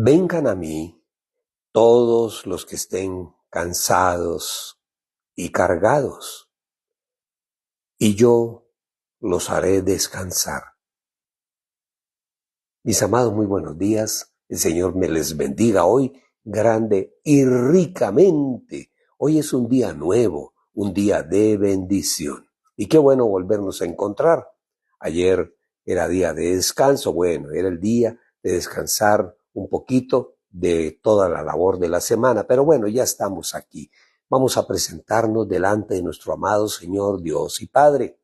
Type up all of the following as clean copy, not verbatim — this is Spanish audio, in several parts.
Vengan a mí todos los que estén cansados y cargados, y yo los haré descansar. Mis amados, muy buenos días. El Señor me les bendiga hoy grande y ricamente. Hoy es un día nuevo, un día de bendición. Y qué bueno volvernos a encontrar. Ayer era día de descanso, bueno, era el día de descansar un poquito de toda la labor de la semana, pero bueno, ya estamos aquí. Vamos a presentarnos delante de nuestro amado Señor Dios y Padre.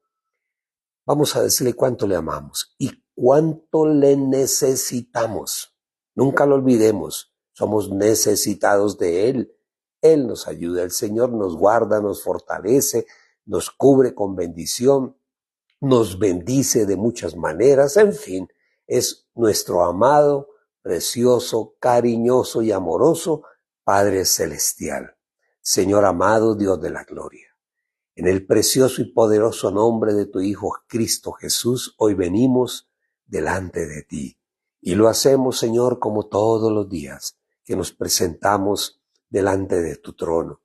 Vamos a decirle cuánto le amamos y cuánto le necesitamos. Nunca lo olvidemos, somos necesitados de Él. Él nos ayuda, el Señor nos guarda, nos fortalece, nos cubre con bendición, nos bendice de muchas maneras, en fin, es nuestro amado, precioso, cariñoso y amoroso Padre Celestial. Señor amado, Dios de la gloria. En el precioso y poderoso nombre de tu Hijo Cristo Jesús, hoy venimos delante de ti. Y lo hacemos, Señor, como todos los días que nos presentamos delante de tu trono.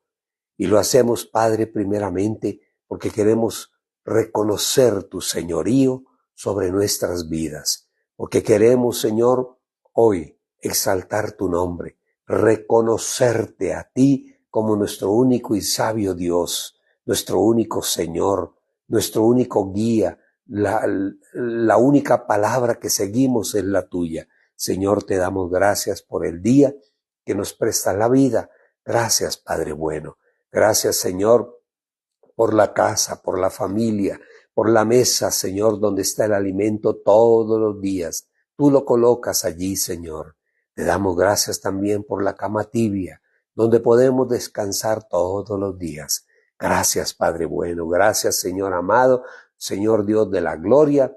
Y lo hacemos, Padre, primeramente porque queremos reconocer tu señorío sobre nuestras vidas. Porque queremos, Señor, hoy exaltar tu nombre, reconocerte a ti como nuestro único y sabio Dios, nuestro único Señor, nuestro único guía, la única palabra que seguimos es la tuya. Señor, te damos gracias por el día que nos presta la vida. Gracias, Padre bueno. Gracias, Señor, por la casa, por la familia, por la mesa, Señor, donde está el alimento todos los días. Tú lo colocas allí, Señor. Te damos gracias también por la cama tibia, donde podemos descansar todos los días. Gracias, Padre bueno. Gracias, Señor amado, Señor Dios de la gloria.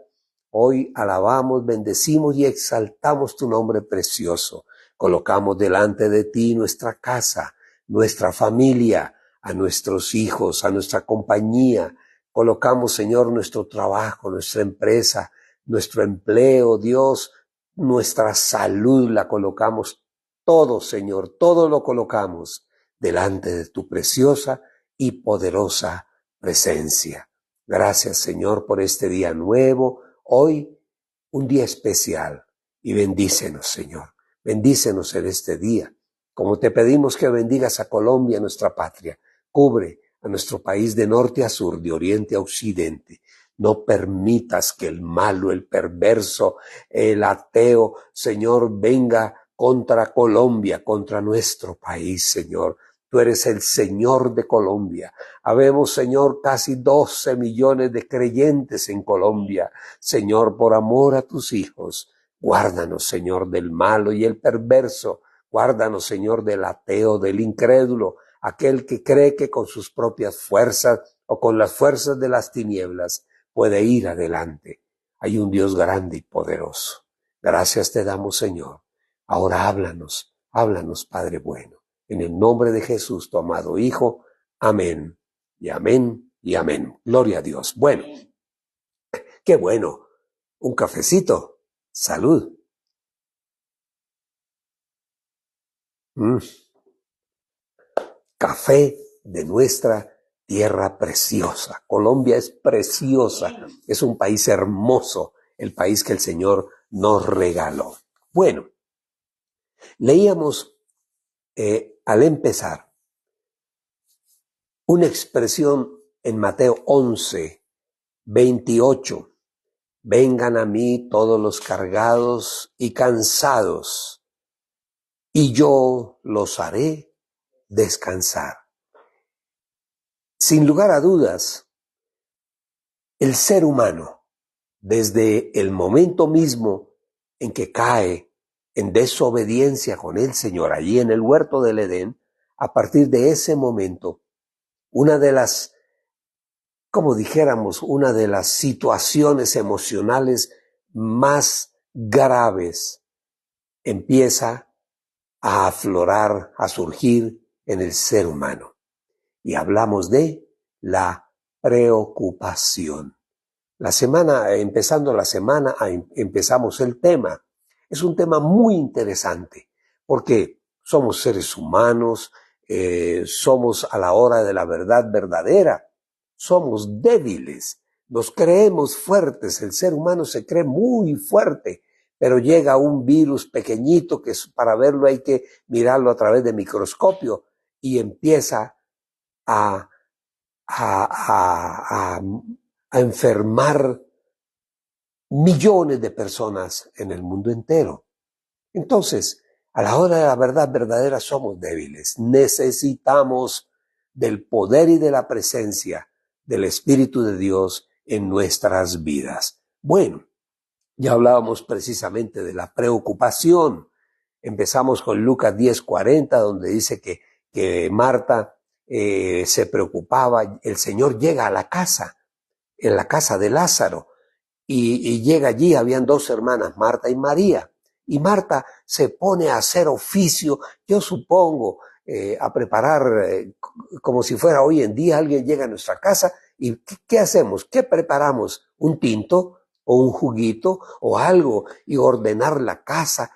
Hoy alabamos, bendecimos y exaltamos tu nombre precioso. Colocamos delante de ti nuestra casa, nuestra familia, a nuestros hijos, a nuestra compañía. Colocamos, Señor, nuestro trabajo, nuestra empresa, nuestro empleo, Dios, nuestra salud la colocamos todo, Señor, todo lo colocamos delante de tu preciosa y poderosa presencia. Gracias, Señor, por este día nuevo, hoy un día especial, y bendícenos, Señor, bendícenos en este día, como te pedimos que bendigas a Colombia, nuestra patria. Cubre a nuestro país de norte a sur, de oriente a occidente. No permitas que el malo, el perverso, el ateo, Señor, venga contra Colombia, contra nuestro país, Señor. Tú eres el Señor de Colombia. Habemos, Señor, casi 12 millones de creyentes en Colombia. Señor, por amor a tus hijos, guárdanos, Señor, del malo y el perverso. Guárdanos, Señor, del ateo, del incrédulo, aquel que cree que con sus propias fuerzas o con las fuerzas de las tinieblas puede ir adelante. Hay un Dios grande y poderoso. Gracias te damos, Señor. Ahora háblanos, háblanos, Padre bueno. En el nombre de Jesús, tu amado Hijo. Amén, y amén, y amén. Gloria a Dios. Bueno, qué bueno. Un cafecito. Salud. Café de nuestra tierra preciosa. Colombia es preciosa, es un país hermoso, el país que el Señor nos regaló. Bueno, leíamos al empezar una expresión en Mateo 11, 28. Vengan a mí todos los cargados y cansados, y yo los haré descansar. Sin lugar a dudas, el ser humano, desde el momento mismo en que cae en desobediencia con el Señor, allí en el huerto del Edén, a partir de ese momento, una de las, como dijéramos, una de las situaciones emocionales más graves empieza a aflorar, a surgir en el ser humano. Y hablamos de la preocupación. Empezando la semana, empezamos el tema. Es un tema muy interesante porque somos seres humanos, somos a la hora de la verdad verdadera, somos débiles, nos creemos fuertes, el ser humano se cree muy fuerte, pero llega un virus pequeñito que para verlo hay que mirarlo a través de microscopio y empieza a, a, a, a enfermar millones de personas en el mundo entero. Entonces, a la hora de la verdad verdadera somos débiles. Necesitamos del poder y de la presencia del Espíritu de Dios en nuestras vidas. Bueno, ya hablábamos precisamente de la preocupación. Empezamos con Lucas 10:40, donde dice que Marta se preocupaba. El Señor llega a la casa, en la casa de Lázaro, y llega allí, habían dos hermanas, Marta y María. Y Marta se pone a hacer oficio, yo supongo, a preparar, como si fuera hoy en día alguien llega a nuestra casa y ¿qué hacemos? ¿Qué preparamos? ¿Un tinto o un juguito o algo? Y ordenar la casa.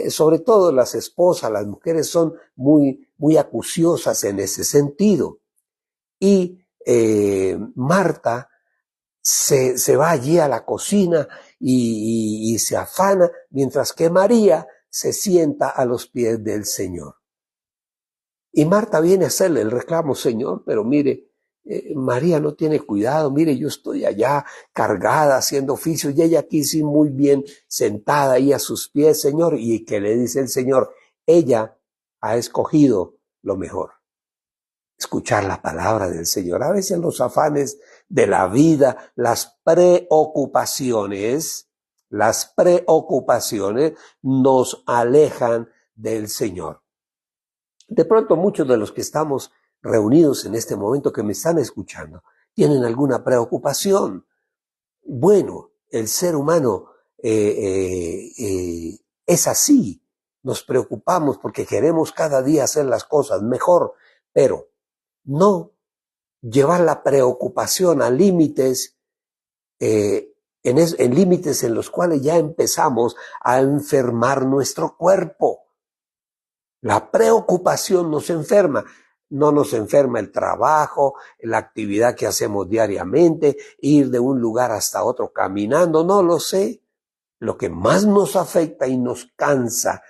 Sobre todo las esposas, las mujeres son muy acuciosas en ese sentido. Y Marta se va allí a la cocina y se afana, mientras que María se sienta a los pies del Señor. Y Marta viene a hacerle el reclamo: Señor, pero mire, María no tiene cuidado, mire, yo estoy allá cargada haciendo oficios y ella aquí sí muy bien sentada ahí a sus pies, Señor. Y que le dice el Señor: ella ha escogido lo mejor. Escuchar la palabra del Señor. A veces los afanes de la vida, las preocupaciones nos alejan del Señor. De pronto muchos de los que estamos reunidos en este momento, que me están escuchando, tienen alguna preocupación. Bueno, el ser humano es así. Nos preocupamos porque queremos cada día hacer las cosas mejor, pero no llevar la preocupación a límites, en límites en los cuales ya empezamos a enfermar nuestro cuerpo. La preocupación nos enferma. No nos enferma el trabajo, la actividad que hacemos diariamente, ir de un lugar hasta otro caminando, no lo sé. Lo que más nos afecta y nos cansa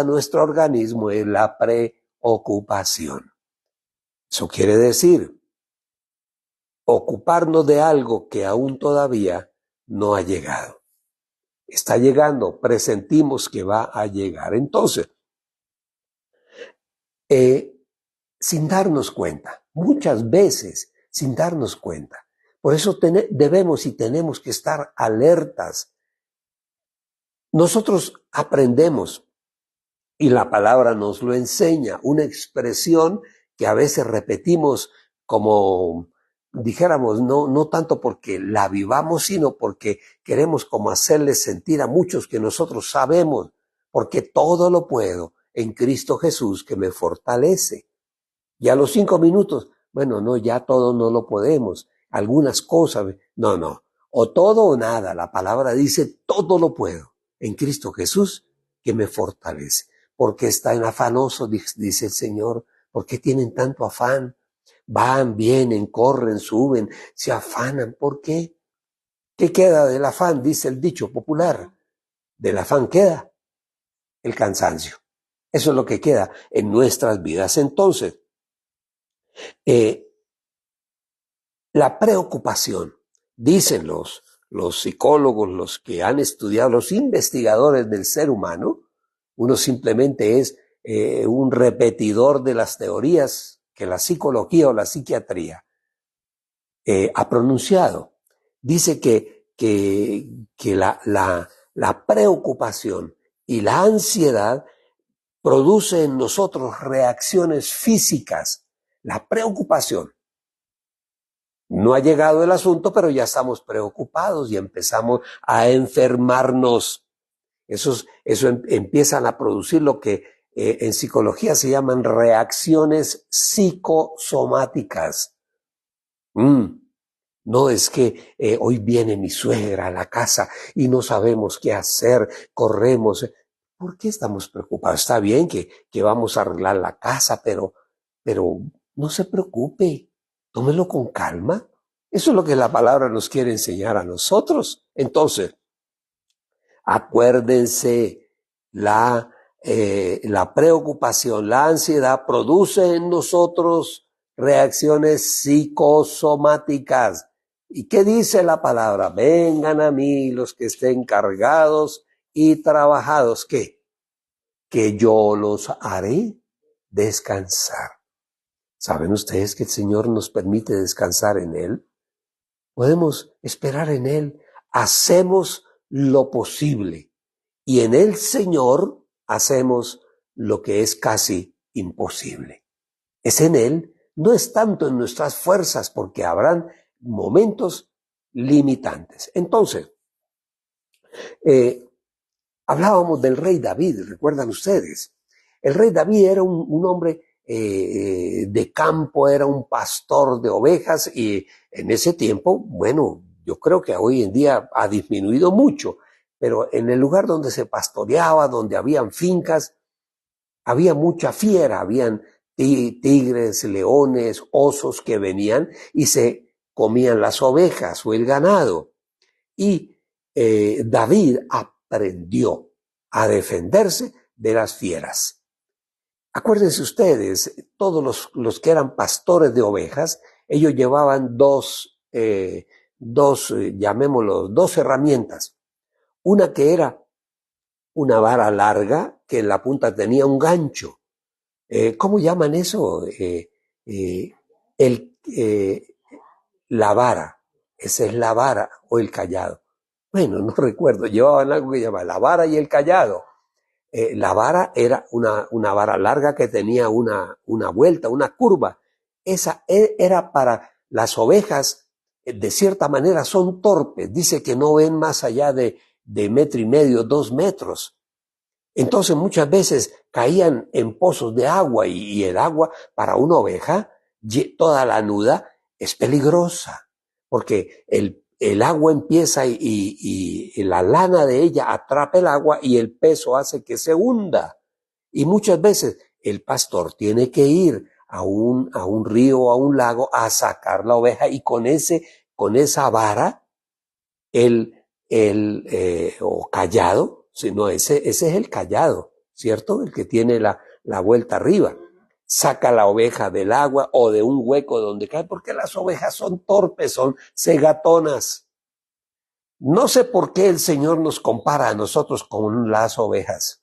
nuestro organismo, es la preocupación. Eso quiere decir ocuparnos de algo que aún todavía no ha llegado. Está llegando, presentimos que va a llegar. Entonces, sin darnos cuenta, muchas veces sin darnos cuenta. Por eso debemos y tenemos que estar alertas. Nosotros aprendemos, y la palabra nos lo enseña, una expresión que a veces repetimos como dijéramos, no tanto porque la vivamos, sino porque queremos como hacerles sentir a muchos que nosotros sabemos, porque todo lo puedo en Cristo Jesús que me fortalece. Y a los 5 minutos, bueno, no, ya todo no lo podemos, algunas cosas, no, o todo o nada. La palabra dice: todo lo puedo en Cristo Jesús que me fortalece. ¿Por qué están afanosos?, dice el Señor. ¿Por qué tienen tanto afán? Van, vienen, corren, suben, se afanan. ¿Por qué? ¿Qué queda del afán? Dice el dicho popular. Del afán queda el cansancio. Eso es lo que queda en nuestras vidas. Entonces, la preocupación, dicen los psicólogos, los que han estudiado, los investigadores del ser humano, uno simplemente es un repetidor de las teorías que la psicología o la psiquiatría ha pronunciado. Dice que la preocupación y la ansiedad produce en nosotros reacciones físicas. La preocupación. No ha llegado el asunto, pero ya estamos preocupados y empezamos a enfermarnos. Eso empiezan a producir lo que en psicología se llaman reacciones psicosomáticas. No es que hoy viene mi suegra a la casa y no sabemos qué hacer, corremos. ¿por qué estamos preocupados? Está bien que vamos a arreglar la casa, pero no se preocupe, tómelo con calma. Eso es lo que la palabra nos quiere enseñar a nosotros. Entonces, acuérdense, la preocupación, la ansiedad produce en nosotros reacciones psicosomáticas. ¿Y qué dice la palabra? Vengan a mí los que estén cargados y trabajados. ¿Qué? Que yo los haré descansar. ¿Saben ustedes que el Señor nos permite descansar en Él? Podemos esperar en Él. Hacemos lo posible. Y en el Señor hacemos lo que es casi imposible. Es en Él, no es tanto en nuestras fuerzas, porque habrán momentos limitantes. Entonces, hablábamos del rey David, ¿recuerdan ustedes? El rey David era un hombre de campo, era un pastor de ovejas y en ese tiempo, bueno, yo creo que hoy en día ha disminuido mucho, pero en el lugar donde se pastoreaba, donde habían fincas, había mucha fiera, habían tigres, leones, osos que venían y se comían las ovejas o el ganado. Y David aprendió a defenderse de las fieras. Acuérdense ustedes, todos los que eran pastores de ovejas, ellos llevaban llamémoslo, dos herramientas. Una que era una vara larga que en la punta tenía un gancho. ¿Cómo llaman eso? La vara. Esa es la vara o el cayado. Bueno, no recuerdo. Llevaban algo que llama la vara y el cayado. La vara era una vara larga que tenía una vuelta, una curva. Esa era para las ovejas, de cierta manera son torpes. Dice que no ven más allá de 1,5 metros, 2 metros. Entonces muchas veces caían en pozos de agua y el agua para una oveja, toda la nuda, es peligrosa, porque el agua empieza y la lana de ella atrapa el agua y el peso hace que se hunda. Y muchas veces el pastor tiene que ir a un río o a un lago a sacar la oveja y con esa vara, o cayado, sino ese es el cayado, ¿cierto? El que tiene la vuelta arriba. Saca la oveja del agua o de un hueco donde cae, porque las ovejas son torpes, son cegatonas. No sé por qué el Señor nos compara a nosotros con las ovejas,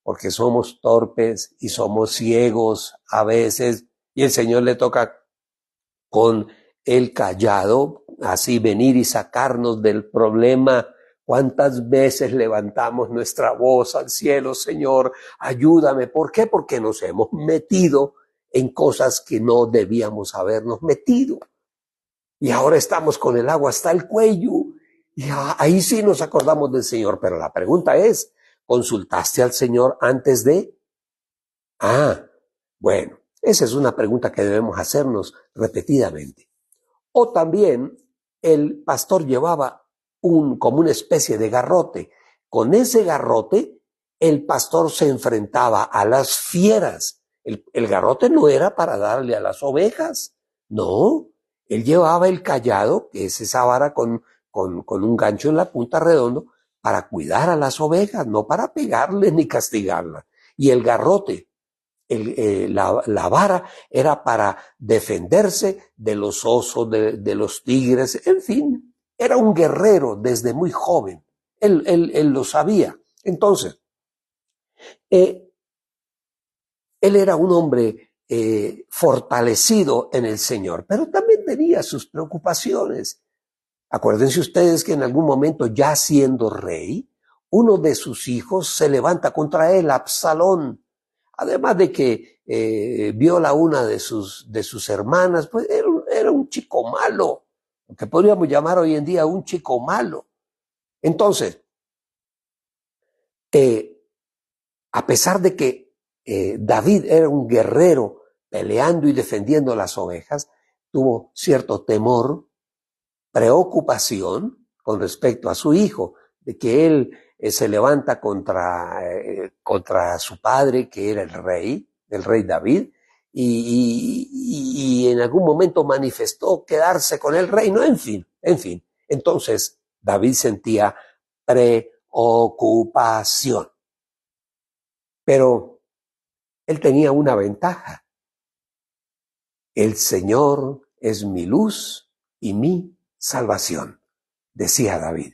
porque somos torpes y somos ciegos a veces, y el Señor le toca con el cayado, así venir y sacarnos del problema. ¿Cuántas veces levantamos nuestra voz al cielo? Señor, ayúdame. ¿Por qué? Porque nos hemos metido en cosas que no debíamos habernos metido. Y ahora estamos con el agua hasta el cuello. Y ahí sí nos acordamos del Señor. Pero la pregunta es, ¿consultaste al Señor antes de? Bueno, esa es una pregunta que debemos hacernos repetidamente. O también el pastor llevaba como una especie de garrote. Con ese garrote, el pastor se enfrentaba a las fieras. El garrote no era para darle a las ovejas, no. Él llevaba el cayado, que es esa vara con un gancho en la punta redondo, para cuidar a las ovejas, no para pegarles ni castigarlas. Y el garrote, la vara era para defenderse de los osos, de los tigres, en fin, era un guerrero desde muy joven. Él lo sabía. Entonces, él era un hombre fortalecido en el Señor, pero también tenía sus preocupaciones. Acuérdense ustedes que en algún momento, ya siendo rey, uno de sus hijos se levanta contra él, Absalón. Además de que viola una de sus hermanas, pues era un chico malo, lo que podríamos llamar hoy en día un chico malo. Entonces, a pesar de que David era un guerrero peleando y defendiendo las ovejas, tuvo cierto temor, preocupación con respecto a su hijo, de que él se levanta contra su padre, que era el rey David, y en algún momento manifestó quedarse con el reino, en fin. Entonces David sentía preocupación, pero él tenía una ventaja. El Señor es mi luz y mi salvación, decía David.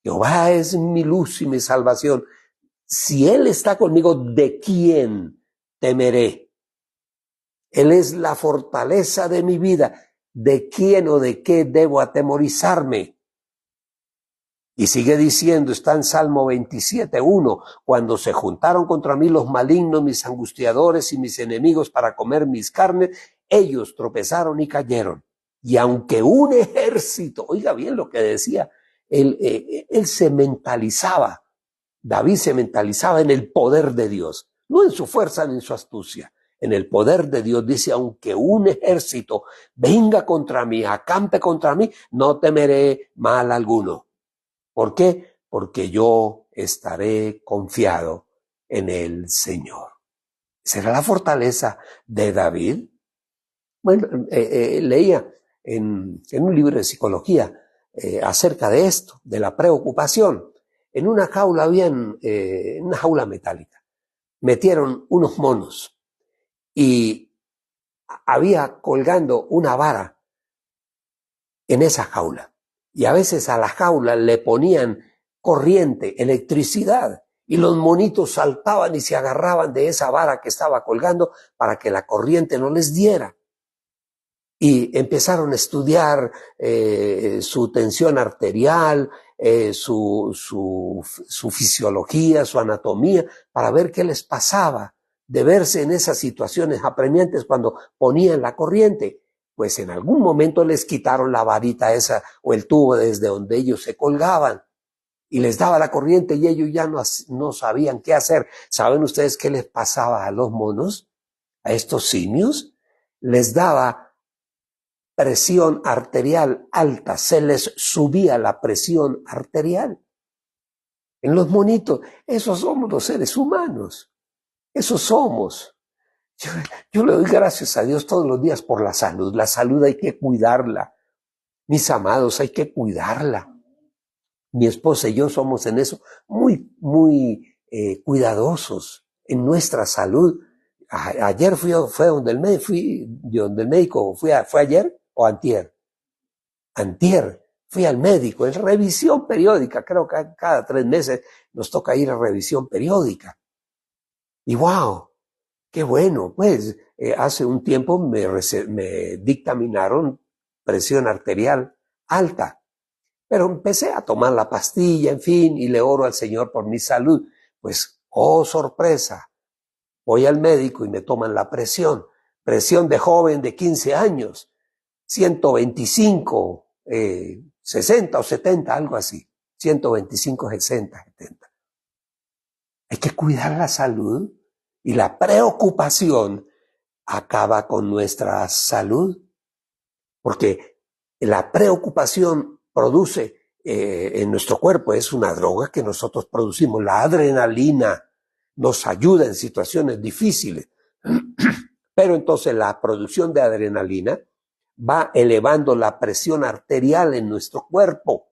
Jehová es mi luz y mi salvación. Si Él está conmigo, ¿de quién temeré? Él es la fortaleza de mi vida. ¿De quién o de qué debo atemorizarme? Y sigue diciendo, está en Salmo 27:1, cuando se juntaron contra mí los malignos, mis angustiadores y mis enemigos para comer mis carnes, ellos tropezaron y cayeron. Y aunque un ejército, oiga bien lo que decía, él se mentalizaba, David se mentalizaba en el poder de Dios, no en su fuerza ni en su astucia, en el poder de Dios. Dice, aunque un ejército venga contra mí, acampe contra mí, no temeré mal alguno. ¿Por qué? Porque yo estaré confiado en el Señor. ¿Será la fortaleza de David? Bueno, leía en un libro de psicología acerca de esto, de la preocupación. En una jaula una jaula metálica, metieron unos monos y había colgando una vara en esa jaula. Y a veces a la jaula le ponían corriente, electricidad, y los monitos saltaban y se agarraban de esa vara que estaba colgando para que la corriente no les diera. Y empezaron a estudiar su tensión arterial, su fisiología, su anatomía, para ver qué les pasaba de verse en esas situaciones apremiantes cuando ponían la corriente. Pues en algún momento les quitaron la varita esa o el tubo desde donde ellos se colgaban y les daba la corriente y ellos ya no sabían qué hacer. ¿Saben ustedes qué les pasaba a los monos? A estos simios les daba presión arterial alta, se les subía la presión arterial. En los monitos, esos somos los seres humanos, esos somos. Yo le doy gracias a Dios todos los días por la salud. La salud hay que cuidarla. Mis amados, hay que cuidarla. Mi esposa y yo somos en eso muy cuidadosos en nuestra salud. Ayer fui donde el médico, ¿fue ayer o antier? Antier, fui al médico en revisión periódica. Creo que cada 3 meses nos toca ir a revisión periódica. Y wow, qué bueno, pues hace un tiempo me dictaminaron presión arterial alta, pero empecé a tomar la pastilla, en fin, y le oro al Señor por mi salud. Pues, oh sorpresa, voy al médico y me toman la presión de joven de 15 años, 125, 60 o 70, algo así, 125, 60, 70. Hay que cuidar la salud. Y la preocupación acaba con nuestra salud, porque la preocupación produce en nuestro cuerpo, es una droga que nosotros producimos, la adrenalina nos ayuda en situaciones difíciles, pero entonces la producción de adrenalina va elevando la presión arterial en nuestro cuerpo.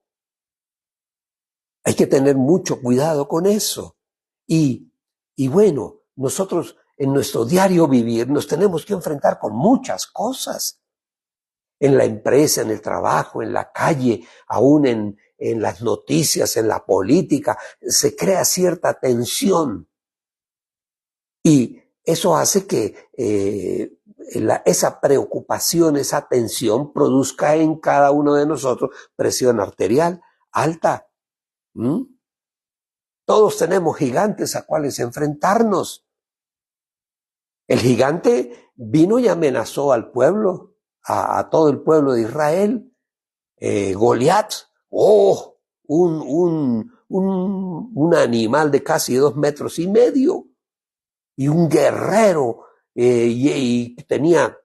Hay que tener mucho cuidado con eso. Y bueno, nosotros en nuestro diario vivir nos tenemos que enfrentar con muchas cosas. En la empresa, en el trabajo, en la calle, aún en las noticias, en la política, se crea cierta tensión. Y eso hace que esa preocupación, esa tensión produzca en cada uno de nosotros presión arterial alta. Todos tenemos gigantes a cuales enfrentarnos. El gigante vino y amenazó al pueblo, a todo el pueblo de Israel. Goliat, un animal de casi 2,5 metros, y un guerrero, y tenía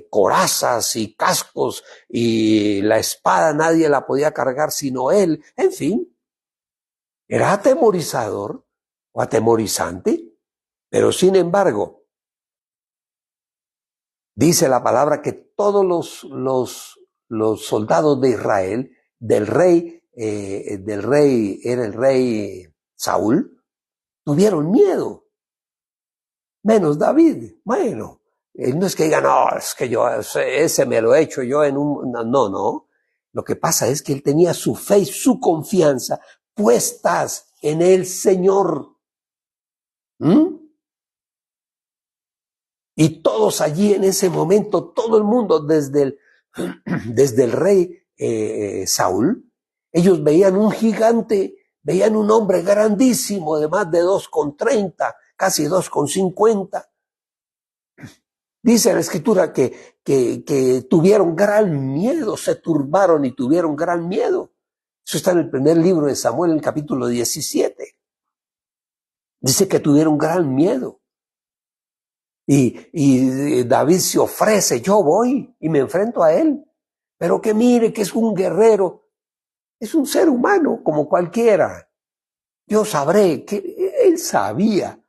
corazas y cascos, y la espada nadie la podía cargar sino él. En fin, Era atemorizador o atemorizante, pero sin embargo, dice la palabra que todos los soldados de Israel, del rey, era el rey Saúl, tuvieron miedo, menos David. Bueno, no es que digan, no, es que yo ese me lo he hecho yo en un... No. Lo que pasa es que él tenía su fe y su confianza puestas en el Señor. Y todos allí en ese momento, todo el mundo, desde el rey Saúl, ellos veían un gigante, veían un hombre grandísimo de más de 2,30, casi 2,50. Dice la escritura que tuvieron gran miedo, se turbaron y tuvieron gran miedo. Eso está en el primer libro de Samuel, en el capítulo 17. Dice que tuvieron gran miedo. Y David se ofrece, yo voy y me enfrento a él. Pero que mire que es un guerrero, es un ser humano como cualquiera. Yo sabré que él sabía.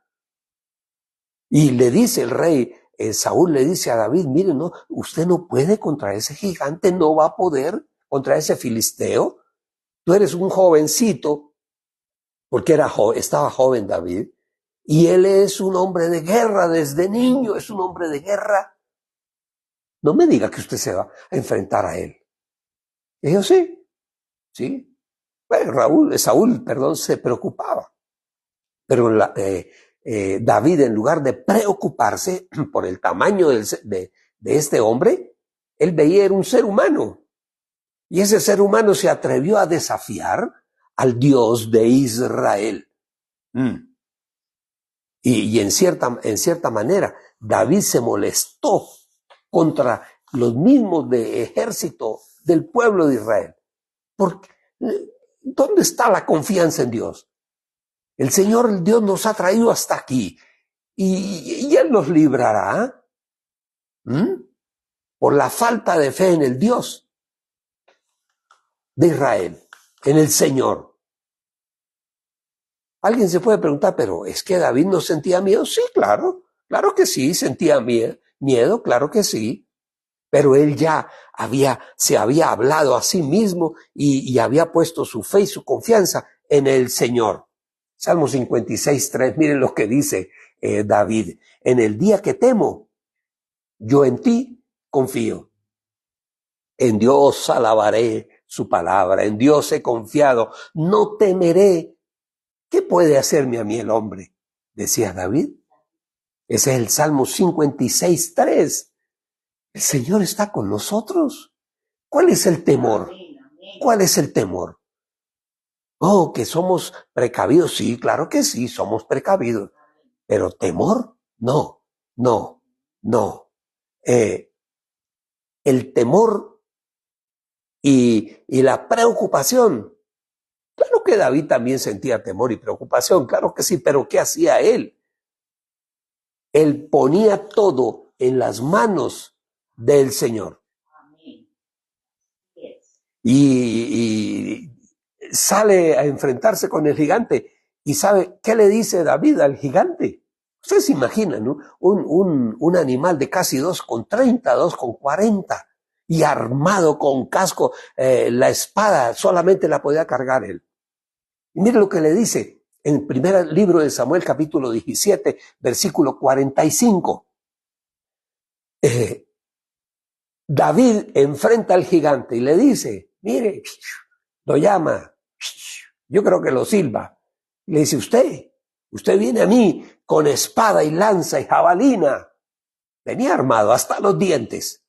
Y le dice el rey, Saúl le dice a David, mire, no, usted no puede contra ese gigante, no va a poder contra ese filisteo. Tú eres un jovencito, porque estaba joven David, y él es un hombre de guerra desde niño, es un hombre de guerra. No me diga que usted se va a enfrentar a él. Y yo sí. Bueno, Saúl, se preocupaba. Pero David, en lugar de preocuparse por el tamaño de este hombre, él veía era un ser humano. Y ese ser humano se atrevió a desafiar al Dios de Israel. Y en cierta manera, David se molestó contra los mismos de ejército del pueblo de Israel. Porque, ¿dónde está la confianza en Dios? El Señor, el Dios, nos ha traído hasta aquí y Él nos librará por la falta de fe en el Dios de Israel, en el Señor. Alguien se puede preguntar, pero ¿es que David no sentía miedo? Sí, claro que sí, sentía miedo, claro que sí. Pero él ya se había hablado a sí mismo y había puesto su fe y su confianza en el Señor. Salmo 56:3, miren lo que dice David. En el día que temo, yo en ti confío. En Dios alabaré su palabra, en Dios he confiado, no temeré. ¿Qué puede hacerme a mí el hombre? Decía David. Ese es el Salmo 56:3. El Señor está con nosotros. ¿Cuál es el temor? ¿Cuál es el temor? Oh, que somos precavidos. Sí, claro que sí, somos precavidos. Pero temor, no. El temor y la preocupación. Claro que David también sentía temor y preocupación, claro que sí, pero ¿qué hacía él? Él ponía todo en las manos del Señor. Y sale a enfrentarse con el gigante. ¿Y sabe qué le dice David al gigante? Ustedes se imaginan, ¿no? Un animal de casi 2,30, 2,40 y armado con casco. La espada solamente la podía cargar él. Y mire lo que le dice en el primer libro de Samuel, capítulo 17, versículo 45. David enfrenta al gigante y le dice, mire, lo llama, yo creo que lo silba. Le dice, usted viene a mí con espada y lanza y jabalina. Venía armado hasta los dientes.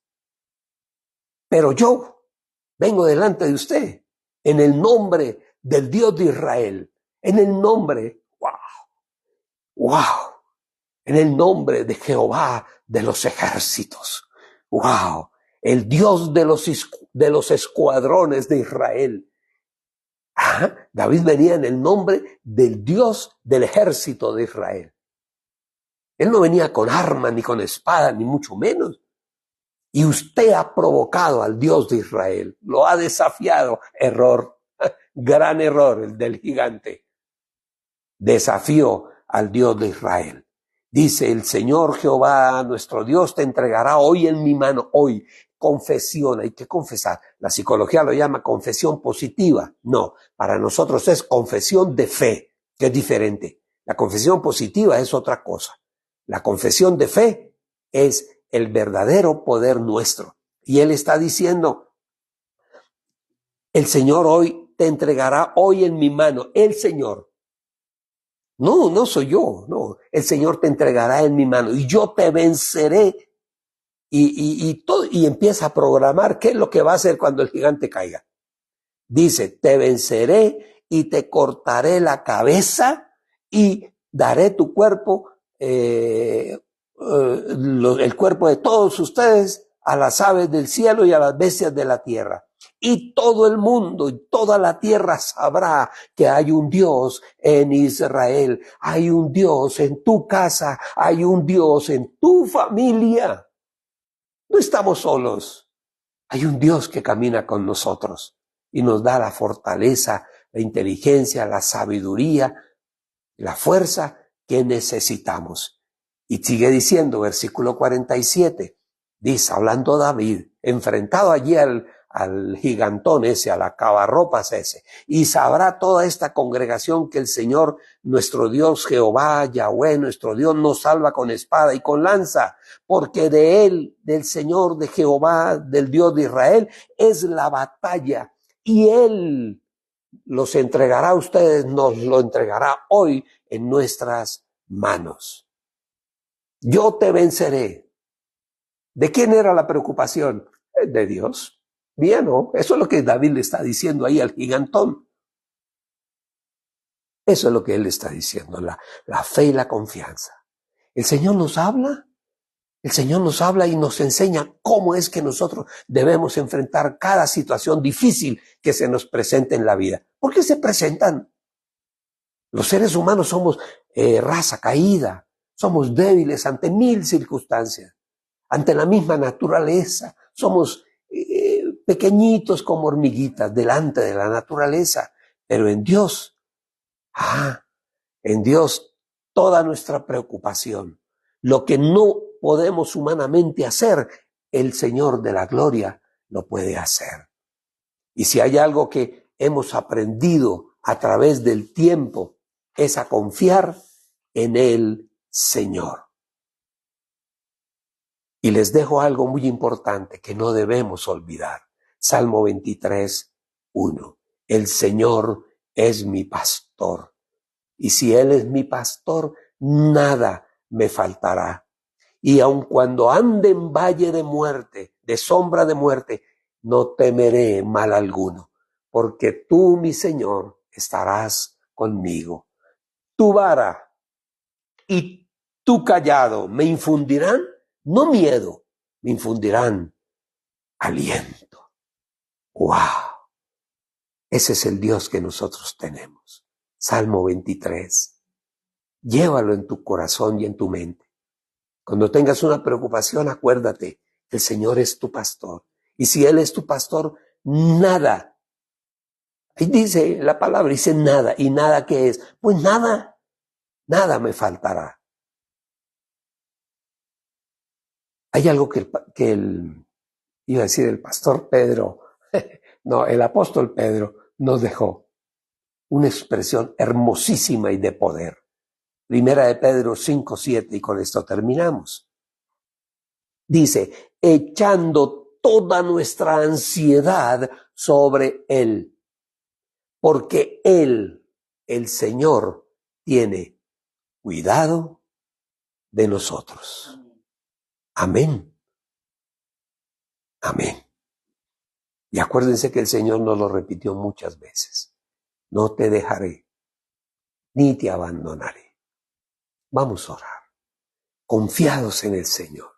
Pero yo vengo delante de usted en el nombre del Dios de Israel, en el nombre, wow, en el nombre de Jehová de los ejércitos, wow, el Dios de los escuadrones de Israel. David venía en el nombre del Dios del ejército de Israel. Él no venía con arma, ni con espada, ni mucho menos. Y usted ha provocado al Dios de Israel, lo ha desafiado. Error, gran error el del gigante. Desafío al Dios de Israel. Dice, el Señor Jehová, nuestro Dios, te entregará hoy en mi mano. Hoy, confesión, hay que confesar. La psicología lo llama confesión positiva. No, para nosotros es confesión de fe, que es diferente. La confesión positiva es otra cosa. La confesión de fe es el verdadero poder nuestro. Y Él está diciendo, el Señor hoy te entregará hoy en mi mano. El Señor. No, no soy yo, no. El Señor te entregará en mi mano y yo te venceré. Y empieza a programar qué es lo que va a hacer cuando el gigante caiga. Dice, te venceré y te cortaré la cabeza y daré tu cuerpo, el cuerpo de todos ustedes a las aves del cielo y a las bestias de la tierra. Y todo el mundo y toda la tierra sabrá que hay un Dios en Israel, hay un Dios en tu casa, hay un Dios en tu familia. No estamos solos, hay un Dios que camina con nosotros y nos da la fortaleza, la inteligencia, la sabiduría, la fuerza que necesitamos. Y sigue diciendo, versículo 47, dice, hablando David, enfrentado allí al gigantón ese, a la cavarropas ese, y sabrá toda esta congregación que el Señor, nuestro Dios Jehová, Yahweh, nuestro Dios, nos salva con espada y con lanza, porque de Él, del Señor, de Jehová, del Dios de Israel, es la batalla, y Él los entregará a ustedes, nos lo entregará hoy en nuestras manos. Yo te venceré. ¿De quién era la preocupación? De Dios. Bien, ¿no? Eso es lo que David le está diciendo ahí al gigantón. Eso es lo que él le está diciendo, la fe y la confianza. El Señor nos habla. El Señor nos habla y nos enseña cómo es que nosotros debemos enfrentar cada situación difícil que se nos presente en la vida. ¿Por qué se presentan? Los seres humanos somos raza caída, somos débiles ante mil circunstancias, ante la misma naturaleza, somos pequeñitos como hormiguitas delante de la naturaleza, pero en Dios, en Dios toda nuestra preocupación, lo que no podemos humanamente hacer, el Señor de la gloria lo puede hacer. Y si hay algo que hemos aprendido a través del tiempo, es a confiar en el Señor. Y les dejo algo muy importante que no debemos olvidar. Salmo 23, 1. El Señor es mi pastor. Y si Él es mi pastor, nada me faltará. Y aun cuando ande en valle de muerte, de sombra de muerte, no temeré mal alguno, porque tú, mi Señor, estarás conmigo. Tu vara y tu callado me infundirán, no miedo, me infundirán aliento. ¡Wow! Ese es el Dios que nosotros tenemos. Salmo 23. Llévalo en tu corazón y en tu mente. Cuando tengas una preocupación, acuérdate que el Señor es tu pastor. Y si Él es tu pastor, nada. Ahí dice la palabra, dice nada. ¿Y nada qué es? Pues nada. Nada me faltará. Hay algo que iba a decir el pastor Pedro, no, el apóstol Pedro nos dejó una expresión hermosísima y de poder. Primera de Pedro 5:7, y con esto terminamos. Dice, echando toda nuestra ansiedad sobre Él, porque Él, el Señor, tiene cuidado de nosotros. Amén. Amén. Y acuérdense que el Señor nos lo repitió muchas veces. No te dejaré, ni te abandonaré. Vamos a orar, confiados en el Señor.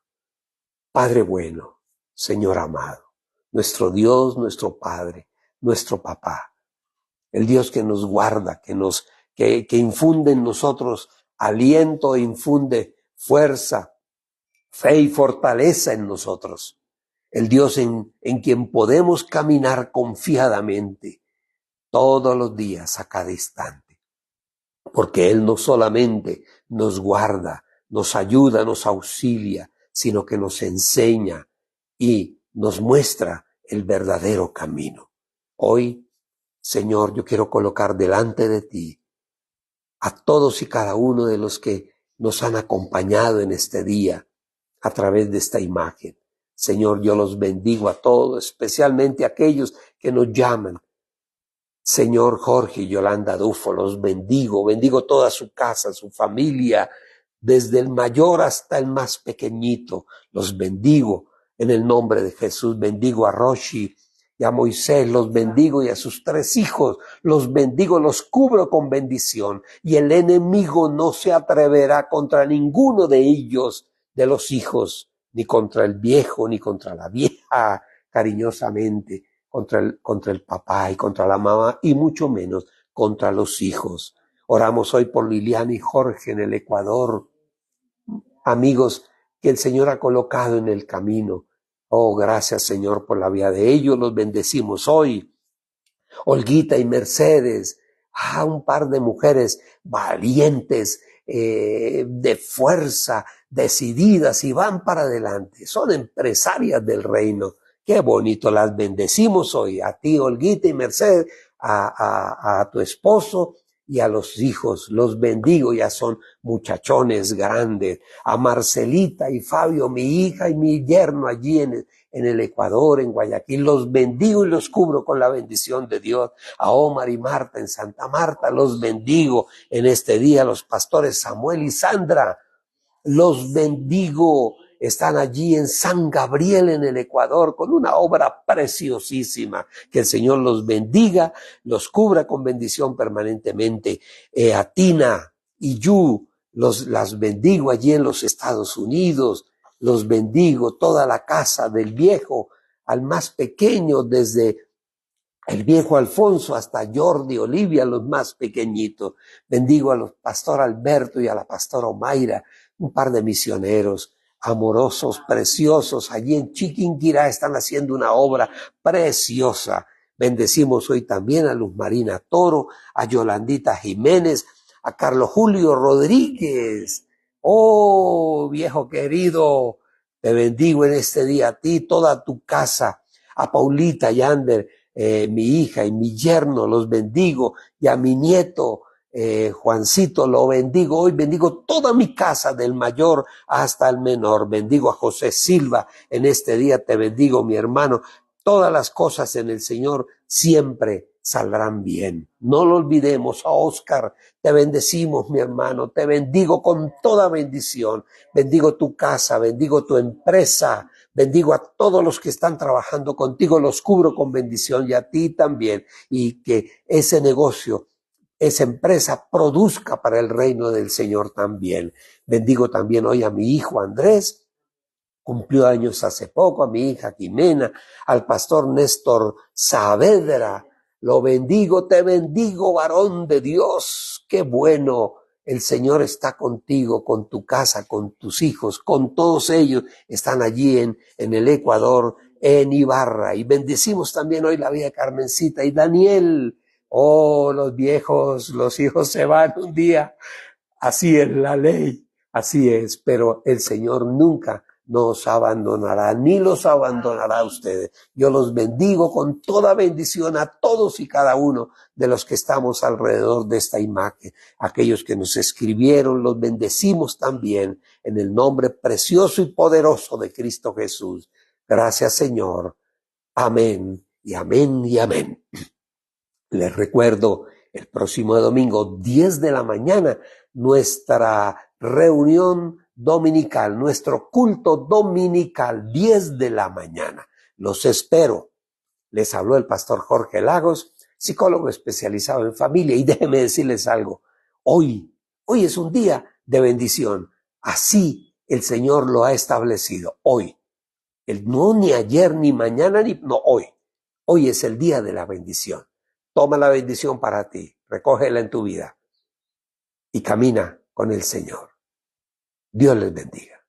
Padre bueno, Señor amado, nuestro Dios, nuestro Padre, nuestro Papá, el Dios que nos guarda, que infunde en nosotros aliento, infunde fuerza, fe y fortaleza en nosotros. El Dios en quien podemos caminar confiadamente todos los días, a cada instante. porque Él no solamente nos guarda, nos ayuda, nos auxilia, sino que nos enseña y nos muestra el verdadero camino. Hoy, Señor, yo quiero colocar delante de ti a todos y cada uno de los que nos han acompañado en este día a través de esta imagen. Señor, yo los bendigo a todos, especialmente a aquellos que nos llaman. Señor Jorge y Yolanda Dufo, los bendigo toda su casa, su familia, desde el mayor hasta el más pequeñito, los bendigo en el nombre de Jesús. Bendigo a Roshi y a Moisés, los bendigo, y a sus 3 hijos, los bendigo, los cubro con bendición, y el enemigo no se atreverá contra ninguno de ellos, de los hijos, ni contra el viejo, ni contra la vieja, cariñosamente, contra el papá y contra la mamá, y mucho menos contra los hijos. Oramos hoy por Liliana y Jorge en el Ecuador, amigos que el Señor ha colocado en el camino. Oh, gracias, Señor, por la vida de ellos. Los bendecimos hoy. Olguita y Mercedes, un par de mujeres valientes, de fuerza, decididas, y van para adelante. Son empresarias del reino. Qué bonito, las bendecimos hoy, a ti, Olguita y Mercedes, a tu esposo y a los hijos. Los bendigo, ya son muchachones grandes. A Marcelita y Fabio, mi hija y mi yerno allí en el Ecuador, en Guayaquil, los bendigo y los cubro con la bendición de Dios. A Omar y Marta en Santa Marta, los bendigo en este día. Los pastores Samuel y Sandra, los bendigo. Están allí en San Gabriel, en el Ecuador, con una obra preciosísima. Que el Señor los bendiga, los cubra con bendición permanentemente. A Tina y Yu, las bendigo allí en los Estados Unidos. Los bendigo, toda la casa, del viejo al más pequeño, desde el viejo Alfonso hasta Jordi, Olivia, los más pequeñitos. Bendigo a los pastor Alberto y a la pastora Omaira, un par de misioneros amorosos, preciosos. Allí en Chiquinquirá están haciendo una obra preciosa. Bendecimos hoy también a Luz Marina Toro, a Yolandita Jiménez, a Carlos Julio Rodríguez. Oh, viejo querido, te bendigo en este día, a ti, toda tu casa, a Paulita Yander, mi hija y mi yerno, los bendigo, y a mi nieto, Juancito, lo bendigo hoy. Bendigo toda mi casa, del mayor hasta el menor. Bendigo a José Silva en este día, te bendigo, mi hermano. Todas las cosas en el Señor siempre saldrán bien. No lo olvidemos. A Oscar, te bendecimos, mi hermano, te bendigo con toda bendición. Bendigo tu casa, bendigo tu empresa, bendigo a todos los que están trabajando contigo, los cubro con bendición, y a ti también, y que ese negocio, esa empresa produzca para el reino del Señor también. Bendigo también hoy a mi hijo Andrés, cumplió años hace poco, a mi hija Jimena, al pastor Néstor Saavedra. Lo bendigo, te bendigo, varón de Dios. Qué bueno, el Señor está contigo, con tu casa, con tus hijos, con todos ellos. Están allí en el Ecuador, en Ibarra. Y bendecimos también hoy la vida de Carmencita y Daniel. Oh, los hijos se van un día. Así es la ley, así es, pero el Señor nunca nos abandonará, ni los abandonará a ustedes. Yo los bendigo con toda bendición a todos y cada uno de los que estamos alrededor de esta imagen. Aquellos que nos escribieron, los bendecimos también en el nombre precioso y poderoso de Cristo Jesús. Gracias, Señor. Amén y amén y amén. Les recuerdo, el próximo domingo, 10 de la mañana, nuestra reunión dominical, nuestro culto dominical, 10 de la mañana. Los espero. Les habló el pastor Jorge Lagos, psicólogo especializado en familia, y déjenme decirles algo. Hoy es un día de bendición. Así el Señor lo ha establecido. Hoy. No ni ayer, ni mañana, no hoy. Hoy es el día de la bendición. Toma la bendición para ti, recógela en tu vida y camina con el Señor. Dios les bendiga.